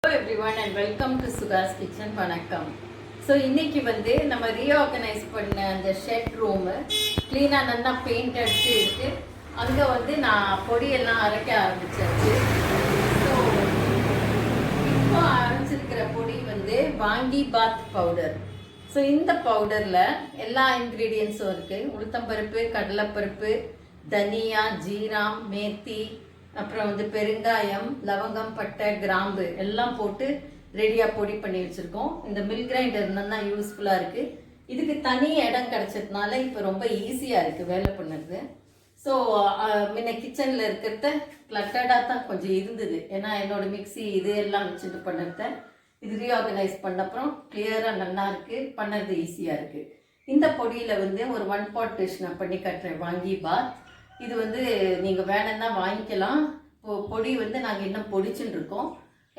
Hello everyone and welcome to Sugha's Kitchen. வணக்கம். So இன்னைக்கு நம்ம ரீஆர்கனைஸ் பண்ண அந்த ஷெட் ரூமு க்ளீனாக நல்லா பெயிண்ட் அடிச்சு இருக்கு. அங்கே நான் பொடியெல்லாம் அரைக்க ஆரம்பிச்சாச்சு. ஸோ இப்போ அரைச்சிருக்கிற பொடி வாங்கி பாத் பவுடர். ஸோ இந்த பவுடரில் எல்லா இன்க்ரீடியன்ஸும் இருக்குது. உளுத்தம்பருப்பு, கடலைப்பருப்பு, தனியா, ஜீரம், மேத்தி, அப்புறம் பெருங்காயம், லவங்கம், பட்டை, கிராம்பு எல்லாம் போட்டு ரெடியாக பொடி பண்ணி வச்சுருக்கோம். இந்த மில் கிரைண்டர் தான் யூஸ்ஃபுல்லாக இருக்குது. இதுக்கு தனி இடம் கிடச்சதுனால இப்போ ரொம்ப ஈஸியாக இருக்குது வேலை பண்ணுறது. ஸோ முன்ன கிச்சனில் இருக்கிறத கிளட்டடாக தான் கொஞ்சம் இருந்தது. ஏன்னா என்னோடய மிக்சி இது எல்லாம் வச்சுட்டு பண்ணுறத இது ரீஆர்கனைஸ் பண்ண அப்புறம் கிளியராக நல்லா இருக்குது, பண்ணுறது ஈஸியாக இருக்குது. இந்த பொடியில் ஒரு 1 pot டிஷ் நான் பண்ணி கட்டுறேன், வாங்கி பாத். இது நீங்கள் வேணும்னா வாங்கிக்கலாம். பொடி நாங்கள் இன்னும் பொடிச்சுட்டு இருக்கோம்.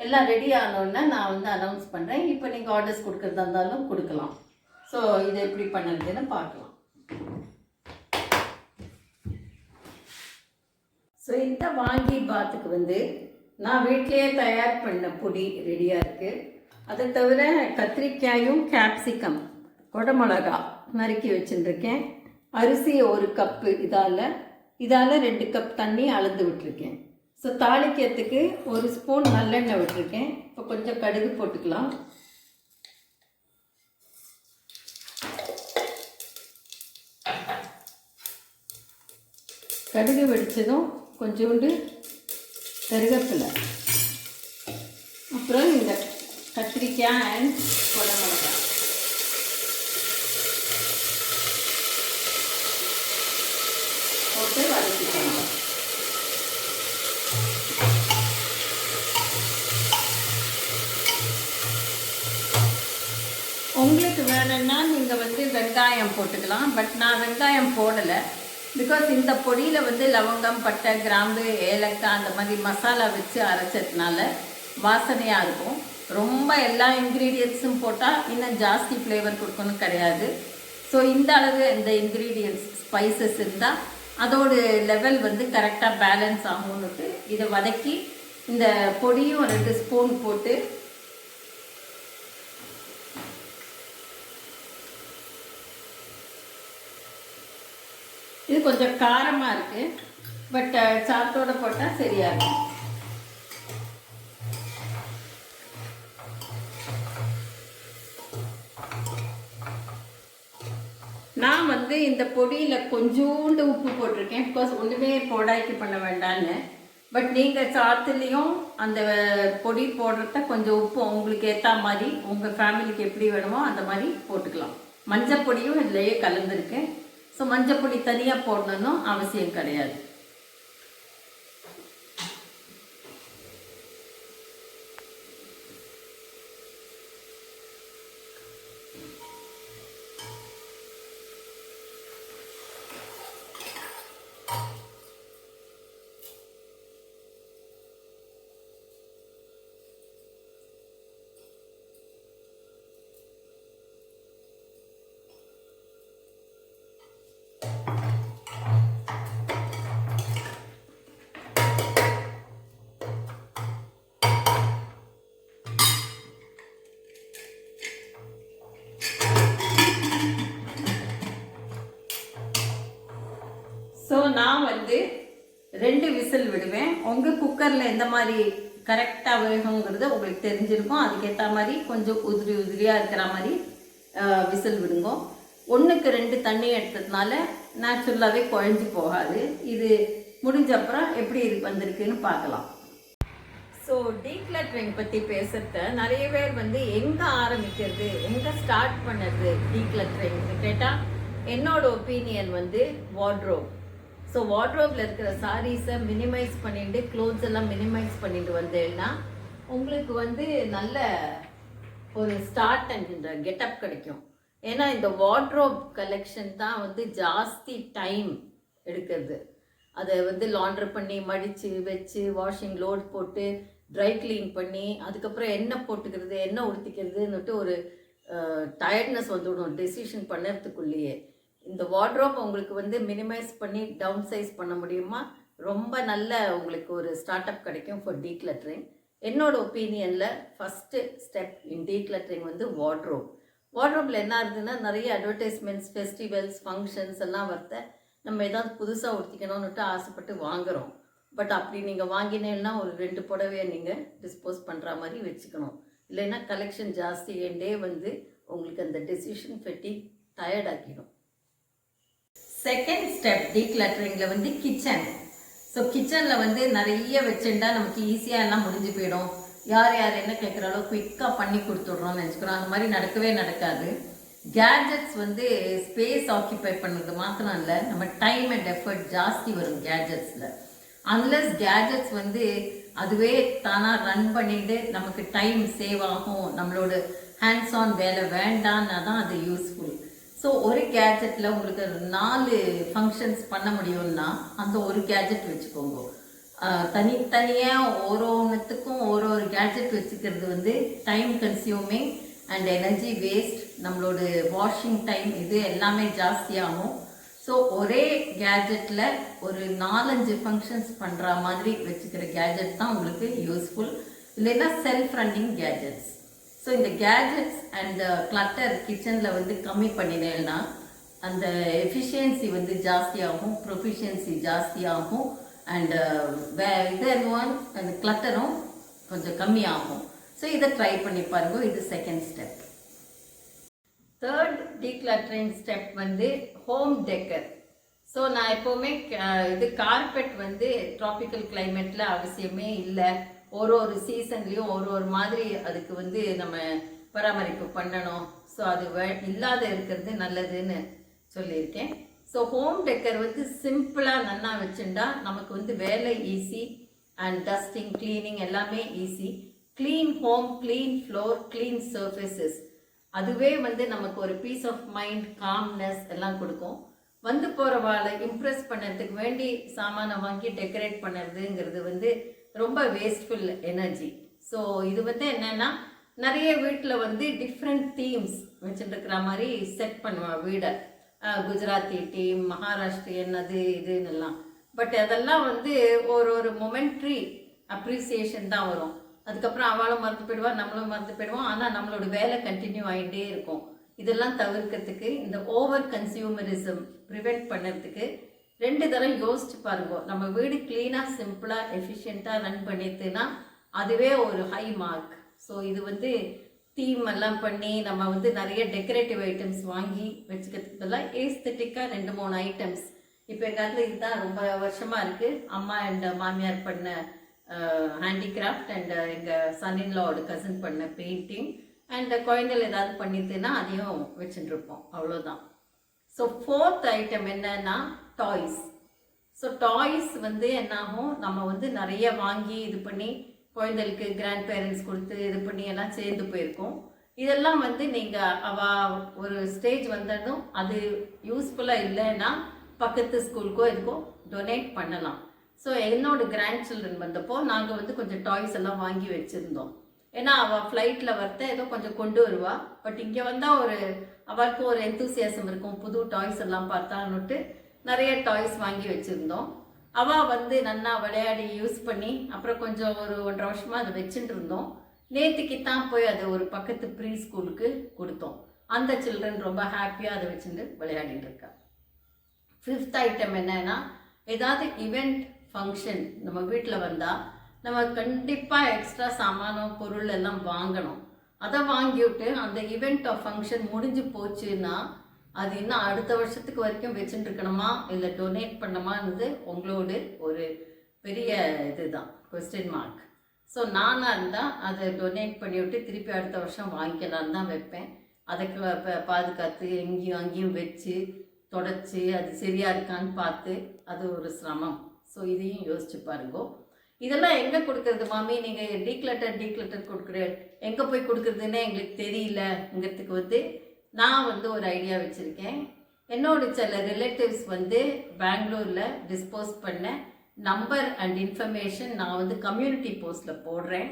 எல்லாம் ரெடி ஆனோடனே நான் அனௌன்ஸ் பண்ணுறேன். இப்போ நீங்கள் ஆர்டர்ஸ் கொடுக்குறதா இருந்தாலும் கொடுக்கலாம். ஸோ இதை எப்படி பண்ணுறதுன்னு பார்க்கலாம். ஸோ இந்த வாங்கி பாத்துக்கு நான் வீட்டிலேயே தயார் பண்ண பொடி ரெடியாக இருக்குது. அதை தவிர கத்திரிக்காயும் கேப்சிகம், குடமிளகா நறுக்கி வச்சுட்டுருக்கேன். அரிசி 1 கப்பு, இதால் 2 கப் தண்ணி அளந்து விட்டுருக்கேன். ஸோ தாளிக்கிறதுக்கு 1 ஸ்பூன் நல்லெண்ணெய் விட்டுருக்கேன். இப்போ கொஞ்சம் கடுகு போட்டுக்கலாம். கடுகு வெடிச்சதும் கொஞ்சோண்டு கருவேப்பிலை, அப்புறம் இந்த கத்திரிக்காய் அண்ட் குடமிளகாய் போட்டு வதக்கிக்கலாம். உங்களுக்கு வேணும்னா நீங்கள் வெங்காயம் போட்டுக்கலாம். பட் நான் வெங்காயம் போடலை. பிகாஸ் இந்த பொடியில் லவங்கம், பட்டை, கிராம்பு, ஏலக்காய் அந்த மாதிரி மசாலா வச்சு அரைச்சதுனால வாசனையாக இருக்கும். ரொம்ப எல்லா இன்க்ரீடியன்ஸும் போட்டால் இன்னும் ஜாஸ்தி ஃப்ளேவர் கொடுக்கணும் கிடையாது. ஸோ இந்த அளவு இந்த இன்க்ரீடியன்ஸ் ஸ்பைசஸ் இருந்தால் அதோட லெவல் கரெக்டாக பேலன்ஸ் ஆகும்னுட்டு இதை வதக்கி இந்த பொடியும் 2 ஸ்பூன் போட்டு இது கொஞ்சம் காரமாக இருக்குது. பட் சாத்தோடு போட்டால் சரியாக இருக்கும். நான் இந்த பொடியில் கொஞ்சோண்டு உப்பு போட்டிருக்கேன். பிகாஸ் ஒன்றுமே போடாய்க்கு பண்ண வேண்டான்னு. பட் நீங்கள் சாத்துலேயும் அந்த பொடி போடுறத கொஞ்சம் உப்பு உங்களுக்கு ஏற்ற மாதிரி, உங்கள் ஃபேமிலிக்கு எப்படி வேணுமோ அந்த மாதிரி போட்டுக்கலாம். மஞ்சள் பொடியும் இதுலேயே கலந்துருக்கேன். ஸோ மஞ்சள் பொடி தனியாக போடணும்னு அவசியம் கிடையாது. ஸோ நான் 2 விசில் விடுவேன். உங்கள் குக்கரில் எந்த மாதிரி கரெக்டாக வேணுங்கிறது உங்களுக்கு தெரிஞ்சிருக்கும். அதுக்கேற்ற மாதிரி கொஞ்சம் உதிரியாக இருக்கிற மாதிரி விசில் விடுங்க. 1க்கு 2 தண்ணி எடுத்ததுனால நேச்சுரலாகவே குழஞ்சி போகாது. இது முடிஞ்ச அப்புறம் எப்படி வந்திருக்குன்னு பார்க்கலாம். ஸோ டீக்ளட்டரிங் பற்றி பேசுகிறத நிறைய பேர் எங்கே ஆரம்பிக்கிறது, எங்கே ஸ்டார்ட் பண்ணுறது டீக்ளட்டரிங் கேட்டால் என்னோட ஒப்பீனியன் வார்ட்ரோப். ஸோ வார்ட்ரோப்பில் இருக்கிற சாரீஸை மினிமைஸ் பண்ணிட்டு, க்ளோத்ஸ் எல்லாம் மினிமைஸ் பண்ணிட்டு வந்தேன்னா உங்களுக்கு நல்ல ஒரு ஸ்டார்ட் அண்ட் கெட்டப் கிடைக்கும். ஏன்னா இந்த வார்ட்ரோப் கலெக்ஷன் தான் ஜாஸ்தி டைம் எடுக்கிறது. அதை லாண்ட்ரு பண்ணி மடித்து வச்சு வாஷிங் லோட் போட்டு ட்ரை க்ளீன் பண்ணி அதுக்கப்புறம் எண்ணெய் போட்டுக்கிறது, எண்ணெய் உடுத்திக்கிறதுன்னுட்டு ஒரு டயர்ட்னஸ் வந்துவிடும் டெசிஷன் பண்ணுறதுக்குள்ளேயே. இந்த வார்ட்ரோப் உங்களுக்கு மினிமைஸ் பண்ணி டவுன் சைஸ் பண்ண முடியுமா, ரொம்ப நல்ல உங்களுக்கு ஒரு ஸ்டார்ட் அப் கிடைக்கும் ஃபார் டீக்ளட்டரிங். என்னோட ஒப்பீனியனில் ஃபஸ்ட்டு ஸ்டெப் இன் டீக்ளட்டரிங் வந்து வார்ட்ரோப். வார்ட்ரோப்பில் என்ன இருந்ததுன்னா நிறைய அட்வர்டைஸ்மெண்ட்ஸ், ஃபெஸ்டிவல்ஸ், ஃபங்க்ஷன்ஸ் எல்லாம் வரத நம்ம ஏதாவது புதுசாக உடுத்திக்கணும்னுட்டு ஆசைப்பட்டு வாங்குகிறோம். பட் அப்படி நீங்கள் வாங்கினேன்னா ஒரு 2 புடவையை நீங்கள் டிஸ்போஸ் பண்ணுற மாதிரி வச்சுக்கணும். இல்லைன்னா கலெக்ஷன் ஜாஸ்தி ஏண்டே வந்து உங்களுக்கு அந்த டெசிஷன் ஃபெட்டி டயர்ட் ஆக்கிடும். செகண்ட் ஸ்டெப் டீக்ளட்டரிங்கில் வந்து கிச்சன். ஸோ கிச்சனில் வந்து நிறைய வச்சுட்டா நமக்கு ஈஸியாக எல்லாம் முடிஞ்சு போயிடும். யார் யார் என்ன கேட்குறாலோ குயிக்காக பண்ணி கொடுத்துட்றோம்னு நினச்சிக்கிறோம். அந்த மாதிரி நடக்கவே நடக்காது. கேட்ஜெட்ஸ் வந்து ஸ்பேஸ் ஆக்கியபை பண்ணுறது மாத்திரம் இல்லை, நம்ம டைம் அண்ட் எஃபர்ட் ஜாஸ்தி வரும் கேட்ஜெட்ஸில். அன்லெஸ் கேட்ஜெட்ஸ் வந்து அதுவே தானாக ரன் பண்ணிட்டு நமக்கு டைம் சேவ் ஆகும், நம்மளோட ஹேண்ட்ஸ் ஆன் வேலை வேண்டான்னா தான் அது யூஸ்ஃபுல். ஸோ ஒரு கேட்ஜெட்டில் உங்களுக்கு 4 ஃபங்க்ஷன்ஸ் பண்ண முடியும்னா அந்த ஒரு கேட்ஜெட் வச்சுக்கோங்க. தனித்தனியாக ஒன்றுத்துக்கும் ஒரு கேட்ஜெட் வச்சுக்கிறது வந்து time consuming and energy waste, நம்மளோட வாஷிங் டைம் இது எல்லாமே ஜாஸ்தியாகும். ஸோ ஒரே கேட்ஜெட்டில் ஒரு 4-5 ஃபங்க்ஷன்ஸ் பண்ணுற மாதிரி வச்சுக்கிற கேட்ஜெட் தான் உங்களுக்கு யூஸ்ஃபுல். இல்லைன்னா செல்ஃப் ரன்னிங் கேட்ஜெட்ஸ். ஸோ இந்த கேட்ஜெட்ஸ் அண்ட் கிளட்டர் கிச்சனில் வந்து கம்மி பண்ணினேன்னா அந்த எஃபிஷியன்சி வந்து ஜாஸ்தியாகும், ப்ரொஃபிஷியன்சி ஜாஸ்தியாகும், அண்ட் அந்த கிளட்டரும் கொஞ்சம் கம்மியாகும். ஸோ இதை ட்ரை பண்ணி பாருங்க. இது second step. Third decluttering step வந்து ஹோம் டெக்கர். ஸோ நான் எப்போவுமே இது கார்பெட் வந்து ட்ராபிக்கல் கிளைமேட்டில் அவசியமே இல்லை. ஒரு சீசன்லேயும் ஒரு மாதிரி அதுக்கு வந்து நம்ம பராமரிப்பு பண்ணணும். ஸோ அது இல்லாத இருக்கிறது நல்லதுன்னு சொல்லியிருக்கேன். ஸோ ஹோம் டெக்கர் வந்து சிம்பிளாக நல்லா வச்சுட்டா நமக்கு வந்து வேலை ஈஸி அண்ட் டஸ்டிங், கிளீனிங் எல்லாமே easy. Clean home, clean floor, clean surfaces, அதுவே வந்து நமக்கு ஒரு பீஸ் ஆஃப் மைண்ட், காம்னஸ் எல்லாம் கொடுக்கும். வந்து போகிறவாளை இம்ப்ரெஸ் பண்ணுறதுக்கு வேண்டி சாமானை வாங்கி டெக்கரேட் பண்ணுறதுங்கிறது வந்து ரொம்ப வேஸ்ட்ஃபுல் எனர்ஜி. ஸோ இது வந்து என்னென்னா நிறைய வீட்டில் வந்து டிஃப்ரெண்ட் தீம்ஸ் வச்சுட்டுருக்கிற மாதிரி செட் பண்ணுவான் வீடை. குஜராத்தி டீம், மகாராஷ்டிரியன், அது இதுன்னெல்லாம். பட் அதெல்லாம் வந்து ஒரு மொமெண்ட்ரி அப்ரிசியேஷன் தான் வரும். அதுக்கப்புறம் அவளும் மறந்து போயிடுவா, நம்மளும் மறந்து போயிடுவோம். ஆனால் நம்மளோட வேலை கண்டினியூ ஆகிட்டே இருக்கும். இதெல்லாம் தவிர்க்கிறதுக்கு, இந்த ஓவர் கன்சியூமரிசம் ப்ரிவெண்ட் பண்ணுறதுக்கு 2 தரம் யோசிச்சு பாருங்க. நம்ம வீடு கிளீனாக, சிம்பிளாக, எஃபிஷியண்ட்டாக ரன் பண்ணிட்டுனா அதுவே ஒரு ஹை மார்க். ஸோ இது வந்து தீம் எல்லாம் பண்ணி நம்ம வந்து நிறைய டெக்கரேட்டிவ் ஐட்டம்ஸ் வாங்கி வச்சுக்கிறதுக்கு பதிலாக ஏஸ்தட்டிக்காக 2-3 ஐட்டம்ஸ். இப்போ எங்கள் காலத்தில் இதுதான் ரொம்ப வருஷமாக இருக்குது. அம்மா அண்ட் மாமியார் பண்ண ஹேண்டிகிராஃப்ட் அண்ட் எங்கள் சன்இன்லாவோட கசின் பண்ண பெயிண்டிங் அண்ட் குழந்தைகள் ஏதாவது பண்ணிட்டுனா அதையும் வச்சுட்டு இருப்போம். அவ்வளோதான். ஸோ 4th ஐட்டம் என்னன்னா டாய்ஸ். ஸோ டாய்ஸ் வந்து என்னாகும், நம்ம வந்து நிறைய வாங்கி இது பண்ணி குழந்தைகளுக்கு கிராண்ட் பேரண்ட்ஸ் கொடுத்து இது பண்ணி எல்லாம் சேர்ந்து போயிருக்கோம். இதெல்லாம் வந்து நீங்கள் ஒரு ஸ்டேஜ் வந்ததும் அது யூஸ்ஃபுல்லாக இல்லைன்னா பக்கத்து ஸ்கூலுக்கோ இதுக்கோ டொனேட் பண்ணலாம். ஸோ என்னோட கிராண்ட் சில்ட்ரன் வந்தப்போ நாங்கள் வந்து கொஞ்சம் டாய்ஸ் எல்லாம் வாங்கி வச்சுருந்தோம். ஏன்னா அவள் ஃப்ளைட்டில் வரத்த ஏதோ கொஞ்சம் கொண்டு வருவா. பட் இங்கே வந்தால் அவளுக்கு ஒரு எந்தூசியாசம் இருக்கும், புது டாய்ஸ் எல்லாம் பார்த்தான்னுட்டு நிறைய டாய்ஸ் வாங்கி வச்சுருந்தோம். அவள் வந்து நல்லா விளையாடி யூஸ் பண்ணி அப்புறம் கொஞ்சம் ஒரு 1.5 வருஷமாக அதை வச்சுட்டு இருந்தோம். நேற்றுக்கு தான் போய் அதை ஒரு பக்கத்து ப்ரீ ஸ்கூலுக்கு கொடுத்தோம். அந்த சில்ட்ரன் ரொம்ப ஹாப்பியாக அதை வச்சுட்டு விளையாடிட்டு இருக்கா. 5th ஐட்டம் என்னன்னா, ஏதாவது இவெண்ட் ஃபங்க்ஷன் நம்ம வீட்டில் வந்தால் நம்ம கண்டிப்பாக எக்ஸ்ட்ரா சாமானம் பொருள் எல்லாம் வாங்கணும். அதை வாங்கிவிட்டு அந்த ஈவெண்ட் ஆஃப் ஃபங்க்ஷன் முடிஞ்சு போச்சுன்னா அது இன்னும் அடுத்த வருஷத்துக்கு வரைக்கும் வச்சுட்டு இருக்கணுமா இல்லை டொனேட் பண்ணமானது உங்களோட ஒரு பெரிய இதுதான் கொஸ்டின் மார்க். ஸோ நானாக இருந்தால் அதை டொனேட் பண்ணிவிட்டு திருப்பி அடுத்த வருஷம் வாங்கிக்கலான்னு தான் வைப்பேன். அதுக்கு பாதுகாத்து எங்கேயும் அங்கேயும் வச்சு தொடச்சி அது சரியாக இருக்கான்னு பார்த்து அது ஒரு சிரமம். ஸோ இதையும் யோசிச்சு பாருங்கோ. இதெல்லாம் எங்கே கொடுக்குறது மாமி, நீங்கள் டீக்ளட்டர் கொடுக்குற எங்கே போய் கொடுக்குறதுன்னு எங்களுக்கு தெரியலங்கிறதுக்கு வந்து நான் வந்து ஒரு ஐடியா வச்சுருக்கேன். என்னோட சில ரிலேட்டிவ்ஸ் வந்து பெங்களூரில் டிஸ்போஸ் பண்ண நம்பர் அண்ட் இன்ஃபர்மேஷன் நான் வந்து கம்யூனிட்டி போஸ்ட்டில் போடுறேன்.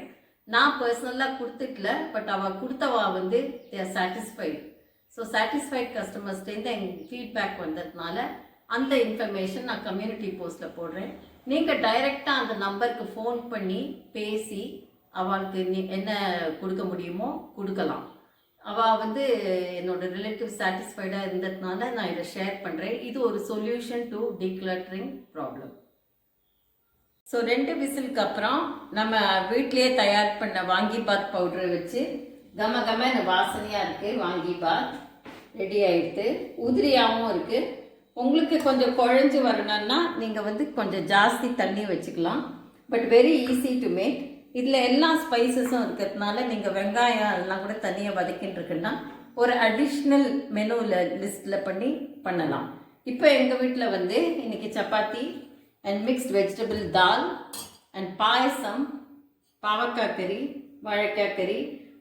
நான் பர்சனலாக கொடுத்துக்கல, பட் அவள் கொடுத்தவா வந்து they are satisfied. So satisfied கஸ்டமர்ஸ்டேருந்து எங்கள் ஃபீட்பேக் வந்ததுனால அந்த இன்ஃபர்மேஷன் நான் கம்யூனிட்டி போஸ்ட்டில் போடுறேன். நீங்கள் டைரெக்டாக அந்த நம்பருக்கு ஃபோன் பண்ணி பேசி அவளுக்கு நீ என்ன கொடுக்க முடியுமோ கொடுக்கலாம். அவள் வந்து என்னோட ரிலேட்டிவ் சாட்டிஸ்ஃபைடாக இருந்ததுனால நான் இதை ஷேர் பண்ணுறேன். இது ஒரு solution to decluttering problem. So 2 விசிலுக்கு அப்புறம் நம்ம வீட்லேயே தயார் பண்ண வாங்கிபாத் பவுடரை வச்சு கம வாசனையாக இருக்குது. வாங்கிபாத் ரெடி ஆகிடுது, உதிரியாகவும் இருக்குது. உங்களுக்கு கொஞ்சம் குழஞ்சி வரணும்னா நீங்கள் வந்து கொஞ்சம் ஜாஸ்தி தண்ணி வச்சுக்கலாம். But very easy to make. இதில் எல்லா ஸ்பைசஸும் இருக்கிறதுனால நீங்கள் வெங்காயம் அதெல்லாம் கூட தனியாக வதக்கின்னு ஒரு அடிஷ்னல் மெனுவில் லிஸ்ட்டில் பண்ணலாம். இப்போ எங்கள் வீட்டில் வந்து இன்றைக்கி சப்பாத்தி அண்ட் மிக்ஸ்ட் வெஜிடபிள் தால் அண்ட் பாயசம், பாவக்காய் கறி, வாழைக்காய் கறி,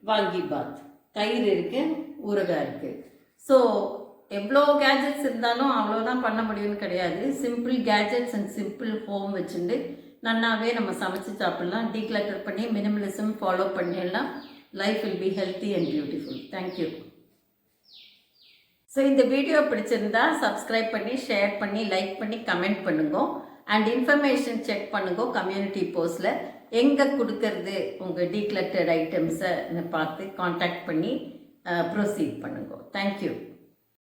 வாங்கிபாத், தயிர் இருக்குது, ஊறுகாய் இருக்குது. ஸோ எவ்வளோ கேஜெட்ஸ் இருந்தாலும் அவ்வளோதான் பண்ண முடியும்னு கிடையாது. Simple gadgets and simple home வச்சுட்டு நன்னாவே நம்ம சமைச்சு சாப்பிட்லாம். டீக்ளட்டர் பண்ணி மினிமலிசம் ஃபாலோ பண்ணிடலாம். Life will be healthy and beautiful. Thank you. So இந்த வீடியோ பிடிச்சிருந்தா சப்ஸ்கிரைப் பண்ணி, ஷேர் பண்ணி, லைக் பண்ணி, கமெண்ட் பண்ணுங்க. அண்ட் இன்ஃபர்மேஷன் செக் பண்ணுங்க கம்யூனிட்டி போஸ்ட்டில். எங்கே கொடுக்கறது உங்கள் டீக்ளட்டர்ட் ஐட்டம்ஸை பார்த்து காண்டாக்ட் பண்ணி ப்ரொசீட் பண்ணுங்க. தேங்க்யூ.